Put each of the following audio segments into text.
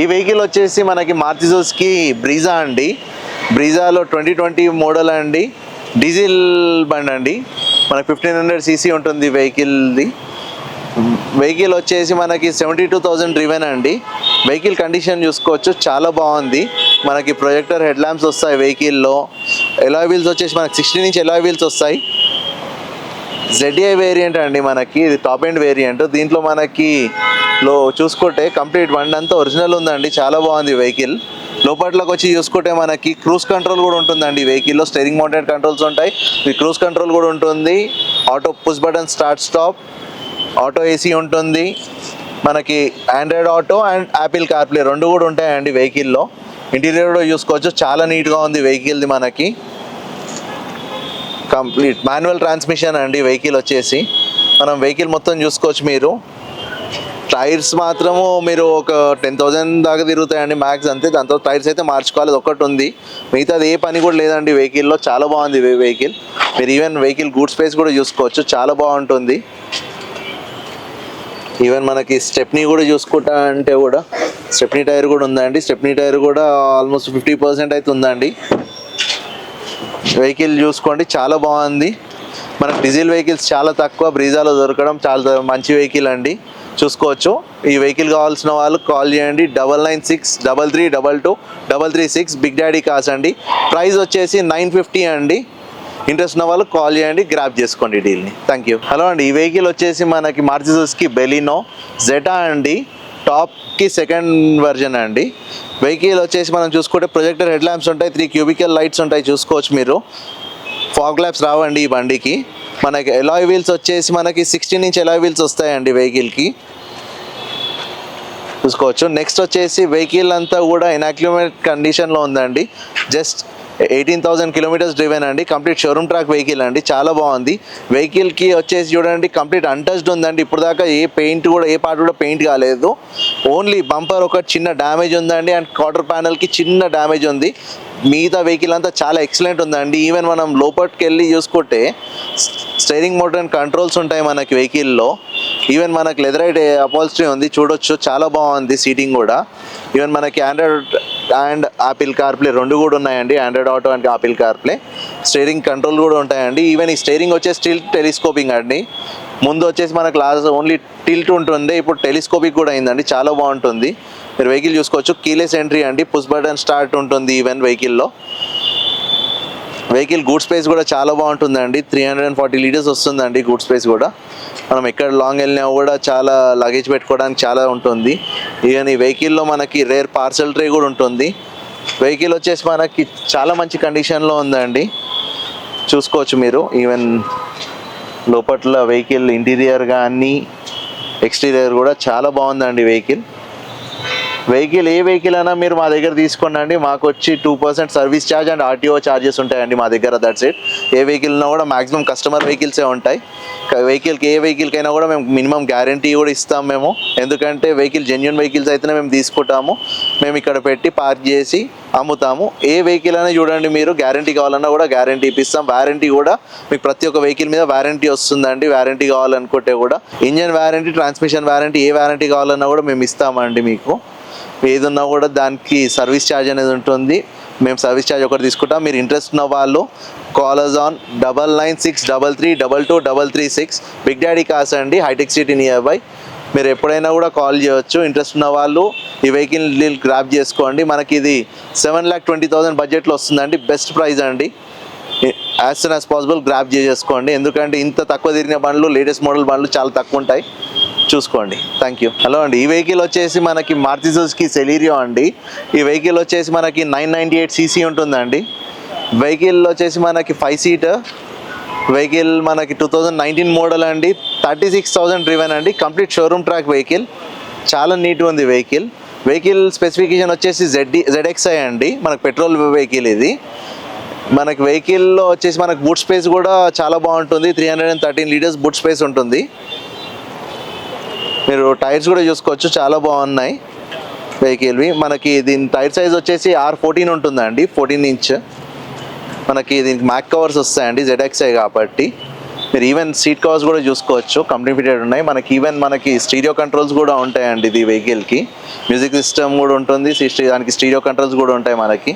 ఈ వెహికల్ వచ్చేసి మనకి మారుతి సుజుకి బ్రీజా అండి. బ్రీజాలో 2020 మోడల్ అండి, డీజిల్ బండి అండి. మనకి 1500 cc ఉంటుంది వెహికల్ది. వెహికల్ వచ్చేసి మనకి 72,000 డ్రివెన్ అండి. వెహికల్ కండిషన్ చూసుకోవచ్చు, చాలా బాగుంది. మనకి ప్రొజెక్టర్ హెడ్ ల్యాంప్స్ వస్తాయి వెహికల్లో. ఎలాయ్ వీల్స్ వచ్చేసి మనకి 16 ఇంచ్ ఎలాయ్ వీల్స్ వస్తాయి. ZDI వేరియంట్ అండి, మనకి ఇది టాప్ ఎండ్ వేరియంట్. దీంట్లో మనకి చూసుకుంటే కంప్లీట్ బండి అంతా ఒరిజినల్ ఉందండి, చాలా బాగుంది వెహికల్. లోపట్లోకి వచ్చి చూసుకుంటే మనకి క్రూజ్ కంట్రోల్ కూడా ఉంటుందండి వెహికల్లో. స్టీరింగ్ మౌంటెడ్ కంట్రోల్స్ ఉంటాయి, ఈ క్రూజ్ కంట్రోల్ కూడా ఉంటుంది. Auto push button start stop, auto AC ఉంటుంది. మనకి Android auto and Apple CarPlay రెండు కూడా ఉంటాయండి వెహికల్లో. ఇంటీరియర్ కూడా చూసుకోవచ్చు, చాలా నీట్గా ఉంది వెహికల్ది. మనకి కంప్లీట్ మాన్యువల్ ట్రాన్స్మిషన్ అండి వెహికల్ వచ్చేసి. మనం వెహికల్ మొత్తం చూసుకోవచ్చు మీరు. టైర్స్ మాత్రము మీరు ఒక 10,000 దాకా తిరుగుతాయండి మ్యాక్స్, అంతే. దాంతో టైర్స్ అయితే మార్చుకోవాలి, ఒకటి ఉంది. మిగతాది ఏ పని కూడా లేదండి వెహికల్లో. చాలా బాగుంది వెహికల్. మీరు ఈవెన్ వెహికల్ గూడ్ స్పేస్ కూడా చూసుకోవచ్చు, చాలా బాగుంటుంది. ఈవెన్ మనకి స్టెప్నీ కూడా చూసుకుంటా అంటే కూడా స్టెప్నీ టైర్ కూడా ఉందండి. స్టెప్నీ టైర్ కూడా ఆల్మోస్ట్ 50% అయితే ఉందండి. వెహికల్ చూసుకోండి, చాలా బాగుంది. మనకు డీజిల్ వెహికల్స్ చాలా తక్కువ బ్రీజాలో దొరకడం, చాలా మంచి వెహికల్ అండి. చూసుకోవచ్చు. ఈ వెహికల్ కావాల్సిన వాళ్ళు కాల్ చేయండి, 9963322336 బిగ్ డాడీ కార్స్ అండి. ప్రైస్ వచ్చేసి 950 అండి. ఇంట్రెస్ట్ ఉన్న వాళ్ళు కాల్ చేయండి, గ్రాప్ చేసుకోండి డీల్ని. Thank you. హలో అండి, ఈ వెహికల్ వచ్చేసి మనకి మారుతి సుజుకి బెలినో జెటా అండి. టాప్కి సెకండ్ వర్జన్ అండి. వెహికల్ వచ్చేసి మనం చూసుకుంటే ప్రొజెక్టర్ హెడ్ ల్యాంప్స్ ఉంటాయి, 3 క్యూబికల్ లైట్స్ ఉంటాయి, చూసుకోవచ్చు మీరు. ఫాగ్ ల్యాప్స్ రావండి ఈ బండికి. మనకి ఎలాయ్ వీల్స్ వచ్చేసి మనకి 16 ఇంచ్ ఎలాయ్ వీల్స్ వస్తాయండి వెహికల్కి, చూసుకోవచ్చు. నెక్స్ట్ వచ్చేసి వెహికల్ అంతా కూడా ఇనాక్యుమేట్ కండిషన్లో ఉందండి. జస్ట్ 18,000 కిలోమీటర్స్ డ్రివెన్ అండి. కంప్లీట్ షోరూమ్ ట్రాక్ వెహికల్ అండి, చాలా బాగుంది. వెహికల్కి వచ్చేసి చూడండి కంప్లీట్ అన్టచ్డ్ ఉందండి. ఇప్పుడు దాకా ఏ పెయింట్ కూడా, ఏ పార్ట్ కూడా పెయింట్ కాలేదు. ఓన్లీ బంపర్ ఒక చిన్న డ్యామేజ్ ఉందండి, అండ్ క్వార్టర్ ప్యానల్కి చిన్న డ్యామేజ్ ఉంది. మిగతా వెహికల్ అంతా చాలా ఎక్సలెంట్ ఉందండి. ఈవెన్ మనం లోపలికి వెళ్ళి చూసుకుంటే స్టీరింగ్ మోటర్ అండ్ కంట్రోల్స్ ఉంటాయి మనకి వెహికల్లో. ఈవెన్ మనకి లెదరైట్ అపాల్స్ట్రీ ఉంది, చూడొచ్చు, చాలా బాగుంది సీటింగ్ కూడా. ఈవెన్ మనకి ఆండ్రాయిడ్ అండ్ యాపిల్ కార్ప్లే రెండు కూడా ఉన్నాయండి, Android auto and Apple CarPlay. Steering control కూడా ఉంటాయండి. ఈవెన్ ఈ స్టీరింగ్ వచ్చేసి టిల్ట్ టెలిస్కోపింగ్ అండి. ముందు వచ్చేసి మనకు లాస్ట్ ఓన్లీ టిల్ట్ ఉంటుంది, ఇప్పుడు టెలిస్కోపిక్ కూడా అయిందండి, చాలా బాగుంటుంది. మీరు వెహికల్ చూసుకోవచ్చు. కీలెస్ ఎంట్రీ అండి, పుష్ బటన్ స్టార్ట్ ఉంటుంది ఈవెన్ వెహికల్లో. వెహికల్ గూడ్ స్పేస్ కూడా చాలా బాగుంటుందండి, 340 లీటర్స్ వస్తుందండి గూడ్ స్పేస్ కూడా. మనం ఎక్కడ లాంగ్ వెళ్ళినా కూడా చాలా లగేజ్ పెట్టుకోవడానికి చాలా ఉంటుంది. ఈవెన్ ఈ వెహికల్లో మనకి రేర్ పార్సల్ ట్రే కూడా ఉంటుంది. వెహికల్ వచ్చేసి మనకి చాలా మంచి కండిషన్లో ఉందండి, చూసుకోవచ్చు మీరు. ఈవెన్ లోపట్ల వెహికల్ ఇంటీరియర్ కానీ ఎక్స్టీరియర్ కూడా చాలా బాగుందండి వెహికల్. ఏ వెహికల్ అయినా మీరు మా దగ్గర తీసుకోండి అండి. మాకు వచ్చి 2% service charge and RTO charges ఉంటాయండి మా దగ్గర, దట్స్ ఇట్. ఏ వెహికల్ ఉన్నా కూడా మాక్సిమం కస్టమర్ వెహికల్సే ఉంటాయి. ఏ వెహికల్కైనా కూడా మేము మినిమం గ్యారంటీ కూడా ఇస్తాం మేము. ఎందుకంటే వెహికల్ జెన్యూన్ వెహికల్స్ అయితేనే మేము తీసుకుంటాము, మేము ఇక్కడ పెట్టి పార్క్ చేసి అమ్ముతాము. ఏ వెహికల్ అయినా చూడండి మీరు, గ్యారంటీ కావాలన్నా కూడా గ్యారంటీ ఇప్పిస్తాం. వారంటీ కూడా మీకు ప్రతి ఒక్క వెహికల్ మీద వారంటీ వస్తుందండి. వారంటీ కావాలనుకుంటే కూడా ఇంజన్ వారంటీ, ట్రాన్స్మిషన్ వారంటీ, ఏ వారంటీ కావాలన్నా కూడా మేము ఇస్తామండి. మీకు ఏదున్నా కూడా దానికి సర్వీస్ ఛార్జ్ అనేది ఉంటుంది. మేము సర్వీస్ ఛార్జ్ ఒకటి తీసుకుంటాం. మీరు ఇంట్రెస్ట్ ఉన్న వాళ్ళు callers on 9963322336 Big Daddy Cars అండి, హైటెక్ సిటీ నియర్ బై. మీరు ఎప్పుడైనా కూడా కాల్ చేయవచ్చు. ఇంట్రెస్ట్ ఉన్న వాళ్ళు ఈ వెహికల్ గ్రాప్ చేసుకోండి. మనకి ఇది 7,20,000 బడ్జెట్లో వస్తుందండి, బెస్ట్ ప్రైస్ అండి. As soon as possible grab చేసుకోండి. ఎందుకంటే ఇంత తక్కువ తిరిగిన బండ్లు, లేటెస్ట్ మోడల్ బండ్లు చాలా తక్కువ ఉంటాయి, చూసుకోండి. Thank you. హలో అండి, ఈ వెహికల్ వచ్చేసి మనకి మారుతి సుజుకి సెలీరియో అండి. ఈ వెహికల్ వచ్చేసి మనకి 998 cc ఉంటుందండి. వెహికల్ వచ్చేసి మనకి 5 సీటర్ వెహికల్. మనకి 2019 మోడల్ అండి, 36,000 డ్రివెన్ అండి. కంప్లీట్ షోరూమ్ ట్రాక్ వెహికల్, చాలా నీట్గా ఉంది వెహికల్. వెహికల్ స్పెసిఫికేషన్ వచ్చేసి ZXi అండి, మనకు పెట్రోల్ వెహికల్ ఇది. మనకి వెహికల్లో వచ్చేసి మనకు బూట్ స్పేస్ కూడా చాలా బాగుంటుంది, 313 లీటర్స్ బూట్ స్పేస్ ఉంటుంది. మీరు టైర్స్ కూడా చూసుకోవచ్చు, చాలా బాగున్నాయి వెహికల్వి. మనకి దీని టైర్ సైజ్ వచ్చేసి R14 ఉంటుందండి, 14 ఇంచ్. మనకి దీనికి మ్యాక్ కవర్స్ వస్తాయండి, ZXi కాబట్టి. మీరు ఈవెన్ సీట్ కవర్స్ కూడా చూసుకోవచ్చు, కంపెనీ ఫిటెడ్ ఉన్నాయి. మనకి స్టీరియో కంట్రోల్స్ కూడా ఉంటాయండి ఇది వెహికల్కి. మ్యూజిక్ సిస్టమ్ కూడా ఉంటుంది, దానికి స్టీరియో కంట్రోల్స్ కూడా ఉంటాయి. మనకి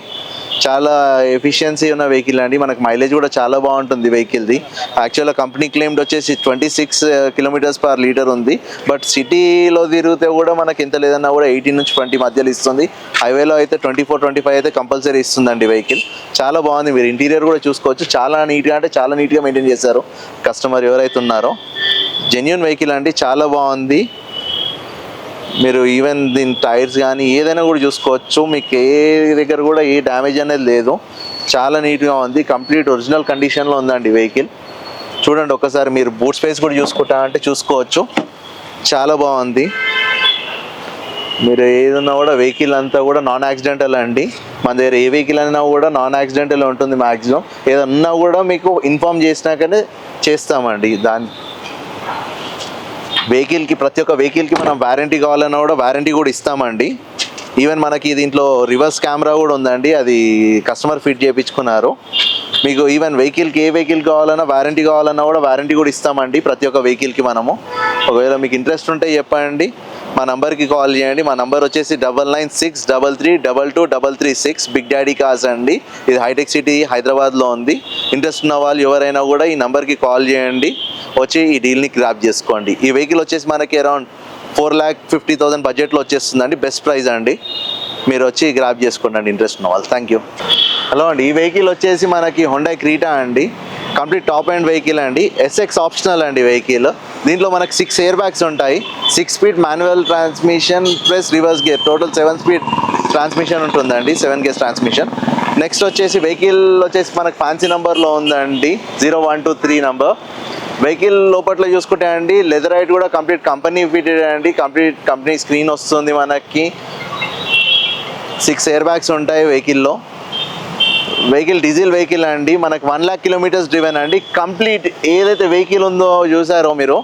చాలా ఎఫిషియన్సీ ఉన్న వెహికల్ అండి. మనకి మైలేజ్ కూడా చాలా బాగుంటుంది వెహికల్ది. యాక్చువల్గా కంపెనీ క్లెయిమ్డ్ వచ్చేసి 26 km/l ఉంది. బట్ సిటీలో తిరిగితే కూడా మనకి ఎంత లేదన్నా కూడా 18 నుంచి 20 మధ్యలో ఇస్తుంది. హైవేలో అయితే 24-25 అయితే కంపల్సరీ ఇస్తుందండి వెహికల్. చాలా బాగుంది. మీరు ఇంటీరియర్ కూడా చూసుకోవచ్చు, చాలా నీట్గా మెయింటైన్ చేశారు కస్టమర్ ఎవరైతే ఉన్నారో. జెన్యూన్ వెహికల్ అండి, చాలా బాగుంది. మీరు ఈవెన్ దీని టైర్స్ కానీ ఏదైనా కూడా చూసుకోవచ్చు. మీకు ఏ దగ్గర కూడా ఏ డ్యామేజ్ అనేది లేదు. చాలా నీట్గా ఉంది, కంప్లీట్ ఒరిజినల్ కండిషన్లో ఉందండి వెహికల్. చూడండి ఒకసారి, మీరు బూట్ స్పేస్ కూడా చూసుకోవచ్చు. చాలా బాగుంది. మీరు ఏదన్నా కూడా వెహికల్ అంతా కూడా నాన్ యాక్సిడెంటల్ అండి. మన దగ్గర ఏ వెహికల్ అయినా కూడా నాన్ యాక్సిడెంటల్ ఉంటుంది మ్యాక్సిమం. ఏదన్నా కూడా మీకు ఇన్ఫామ్ చేసినాకనే చేస్తామండి. వెహికల్కి ప్రతి ఒక్క వెహికల్కి మనం వారంటీ కావాలన్నా కూడా వారంటీ కూడా ఇస్తామండి. ఈవెన్ మనకి దీంట్లో రివర్స్ కెమెరా కూడా ఉందండి, అది కస్టమర్ ఫిట్ చేయించుకున్నారు. మీకు ఈవెన్ వెహికల్కి ఏ వెహికల్ కావాలన్నా వారంటీ కూడా వారంటీ కూడా ఇస్తామండి ప్రతి ఒక్క వెహికల్కి మనము. ఒకవేళ మీకు ఇంట్రెస్ట్ ఉంటే చెప్పండి, మా నంబర్కి కాల్ చేయండి. మా నంబర్ వచ్చేసి 9963322336 బిగ్ డాడీ కార్స్ అండి. ఇది హైటెక్ సిటీ హైదరాబాద్లో ఉంది. ఇంట్రెస్ట్ ఉన్న వాళ్ళు ఎవరైనా కూడా ఈ నంబర్కి కాల్ చేయండి, వచ్చి ఈ డీల్ని గ్రాప్ చేసుకోండి. ఈ వెహికల్ వచ్చేసి మనకి అరౌండ్ 4,50,000 బడ్జెట్లో వచ్చేస్తుందండి. బెస్ట్ ప్రైస్ అండి, మీరు వచ్చి గ్రాప్ చేసుకోండి ఇంట్రెస్ట్ ఉన్న వాళ్ళు. Thank you. హలో అండి, ఈ వెహికల్ వచ్చేసి మనకి హుండై క్రీటా అండి. కంప్లీట్ టాప్ అండ్ వెహికల్ అండి. SX ఆప్షనల్ అండి వెహికల్. దీంట్లో మనకి 6 ఎయిర్ బ్యాగ్స్ ఉంటాయి. 6 speed manual transmission plus reverse gear, total 7 speed transmission ఉంటుందండి, 7 గేర్స్ ట్రాన్స్మిషన్. నెక్స్ట్ వచ్చేసి వెహికల్ వచ్చేసి మనకి ఫ్యాన్సీ నెంబర్లో ఉందండి, 0123 నెంబర్. వెహికల్ లోపల చూసుకుంటే అండి లెదర్ రైట్ కూడా కంప్లీట్ కంపెనీ ఫిటెడ్ అండి. కంప్లీట్ కంపెనీ స్క్రీన్ వస్తుంది మనకి. 6 ఎయిర్ బ్యాగ్స్ ఉంటాయి వెహికల్లో. వెహికల్ డీజిల్ వెహికల్ అండి. మనకి 1 lakh kilometers డ్రివెన్ అండి. కంప్లీట్ ఏదైతే వెహికల్ ఉందో చూసారో మీరు,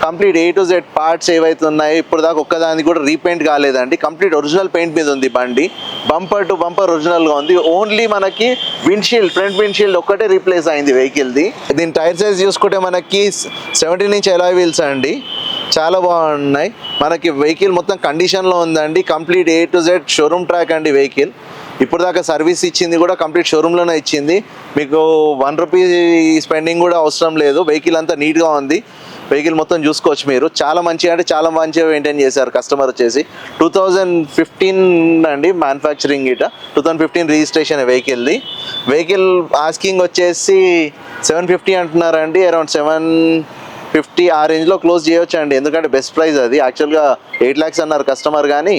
complete A to Z parts ఏవైతే ఉన్నాయో ఇప్పుడు దాకా ఒక్కదానికి కూడా రీపెయింట్ కాలేదండి. కంప్లీట్ ఒరిజినల్ పెయింట్ మీద ఉంది బండి. బంపర్ టు బంపర్ ఒరిజినల్గా ఉంది. ఓన్లీ మనకి విండ్షీల్డ్, ఫ్రంట్ విండ్షీల్డ్ ఒక్కటే రీప్లేస్ అయింది వెహికల్ది. దీని టైర్ సైజ్ చూసుకుంటే మనకి 17-inch alloy wheels అండి. చాలా బాగున్నాయి. మనకి వెహికల్ మొత్తం కండిషన్లో ఉందండి. Complete A to Z showroom track అండి వెహికల్. ఇప్పుడు దాకా సర్వీస్ ఇచ్చింది కూడా కంప్లీట్ షోరూంలోనే ఇచ్చింది. మీకు 1 rupee స్పెండింగ్ కూడా అవసరం లేదు. వెహికల్ అంతా నీట్గా ఉంది. వెహికల్ మొత్తం చూసుకోవచ్చు మీరు. చాలా మంచిగా మెయింటైన్ చేశారు కస్టమర్ వచ్చేసి. 2015 అండి మ్యానుఫ్యాక్చరింగ్ ఇట, 2015 రిజిస్ట్రేషన్ వెహికల్ది. వెహికల్ ఆస్కింగ్ వచ్చేసి 750 అంటున్నారండి. అరౌండ్ 750 ఆ రేంజ్లో క్లోజ్ చేయొచ్చు అండి, ఎందుకంటే బెస్ట్ ప్రైస్ అది. యాక్చువల్గా 8 lakhs అన్నారు కస్టమర్, కానీ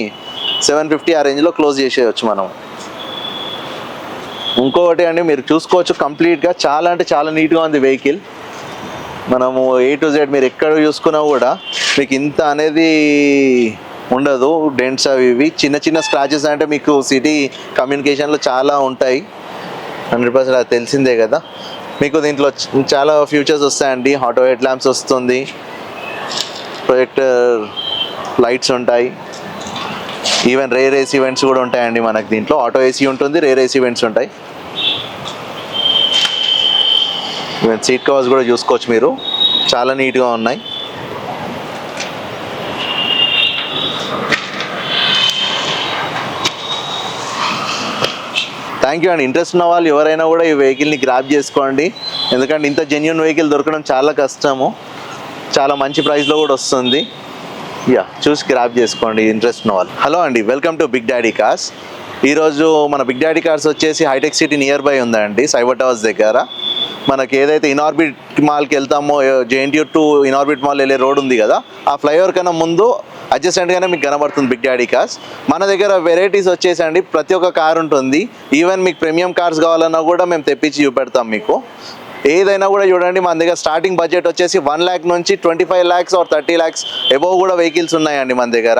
750 ఆ రేంజ్లో క్లోజ్ చేసేయచ్చు మనం. ఇంకొకటి అండి, మీరు చూసుకోవచ్చు కంప్లీట్గా చాలా నీట్గా ఉంది వెహికల్. మనము A to Z మీరు ఎక్కడ చూసుకున్నా కూడా మీకు ఇంత అనేది ఉండదు. డెంట్స్ అవి ఇవి చిన్న స్క్రాచెస్ అంటే మీకు సిటీ కమ్యూనికేషన్లో చాలా ఉంటాయి, 100% అది తెలిసిందే కదా. మీకు దీంట్లో చాలా ఫ్యూచర్స్ వస్తాయండి. ఆటో హెడ్ ల్యాంప్స్ వస్తుంది, ప్రొజెక్టర్ లైట్స్ ఉంటాయి, ఈవెన్ రేర్ ఏసీ ఈవెంట్స్ కూడా ఉంటాయండి మనకి. దీంట్లో ఆటో ఏసీ ఉంటుంది, రేర్ ఏసీ ఈవెంట్స్ ఉంటాయి. ఈవెన్ సీట్ కవర్స్ కూడా చూసుకోవచ్చు మీరు, చాలా నీట్గా ఉన్నాయి. థ్యాంక్ యూ అండి. ఇంట్రెస్ట్ ఉన్న వాళ్ళు ఎవరైనా కూడా ఈ వెహికల్ని గ్రాప్ చేసుకోండి, ఎందుకంటే ఇంత జెన్యూన్ వెహికల్ దొరకడం చాలా కష్టము. చాలా మంచి ప్రైస్లో కూడా వస్తుంది. చూసి గ్రాప్ చేసుకోండి ఇంట్రెస్ట్ ఉన్న వాళ్ళు. హలో అండి, welcome to Big Daddy Cars. ఈరోజు మన బిగ్ డాడీ కార్స్ వచ్చేసి హైటెక్ సిటీ నియర్ బై ఉందండి, సైబర్ టవర్స్ దగ్గర. మనకి ఏదైతే ఇనార్బిట్ మాల్కి వెళ్తామో, JNTU టు ఇనార్బిట్ మాల్ వెళ్ళే రోడ్ ఉంది కదా, ఆ ఫ్లైఓవర్ కన్నా ముందు అడ్జస్టెంట్గానే మీకు కనబడుతుంది బిగ్ డాడీ కార్స్. మన దగ్గర వెరైటీస్ వచ్చేసండి ప్రతి ఒక్క కార్ ఉంటుంది. ఈవెన్ మీకు ప్రీమియం కార్స్ కావాలన్నా కూడా మేము తెప్పించి చూపెడతాం మీకు. ఏదైనా కూడా చూడండి, మన దగ్గర స్టార్టింగ్ బడ్జెట్ వచ్చేసి 1 lakh నుంచి 25 lakhs or 30 lakhs అబోవ్ కూడా వెహికల్స్ ఉన్నాయండి మన దగ్గర.